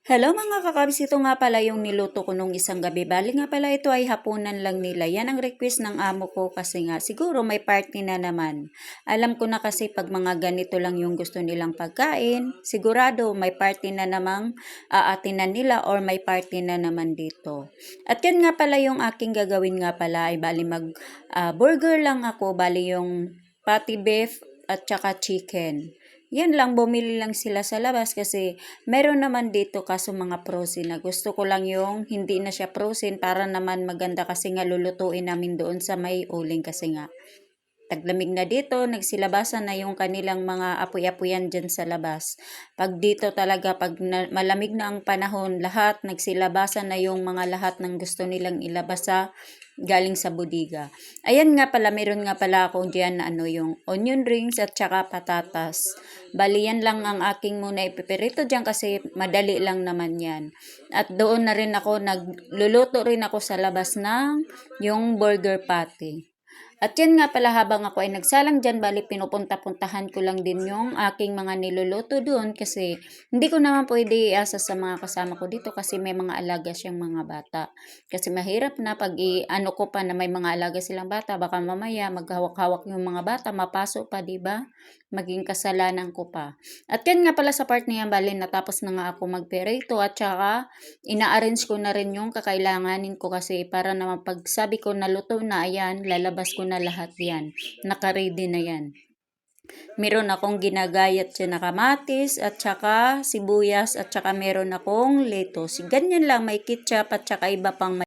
Hello mga kakabs, ito nga pala yung niluto ko nung isang gabi. Bali nga pala ito ay hapunan lang nila. Yan ang request ng amo ko kasi nga siguro may party na naman. Alam ko na kasi pag mga ganito lang yung gusto nilang pagkain, sigurado may party na namang aatinan nila or may party na naman dito. At yan nga pala yung aking gagawin nga pala ay bali mag burger lang ako, bali yung patty beef at saka chicken. Yan lang, bumili lang sila sa labas kasi meron naman dito kaso mga frozen na gusto ko lang yung hindi na siya frozen para naman maganda kasi nga lulutuin namin doon sa may uling kasi nga taglamig na dito, nagsilabasan na yung kanilang mga apoy-apoyan dyan sa labas. Pag dito talaga, pag malamig na ang panahon, lahat nagsilabasan na yung mga lahat ng gusto nilang ilabas sa galing sa budiga. Ayan nga pala, meron nga pala ako dyan na yung onion rings at saka patatas. Bali yan lang ang aking muna ipiperito dyan kasi madali lang naman yan. At doon na rin ako, nagluluto rin ako sa labas ng yung burger patty. At yan nga pala habang ako ay nagsalang dyan, bali pinupunta-puntahan ko lang din yung aking mga niluluto doon kasi hindi ko naman pwede iasa sa mga kasama ko dito kasi may mga alaga siyang mga bata. Kasi mahirap na pag ano ko pa na may mga alaga silang bata, baka mamaya maghawak-hawak yung mga bata, mapaso pa, di ba? Maging kasalanan ko pa. At yan nga pala sa part niya, bali natapos na nga ako magperito at saka ina-arrange ko na rin yung kakailanganin ko kasi para naman pag sabi ko naluto na, ayan, lalabas ko na lahat yan. Naka-ready na yan. Meron akong ginagayat siya na kamatis at saka sibuyas at saka meron akong lettuce. Ganyan lang, may ketchup at saka iba pang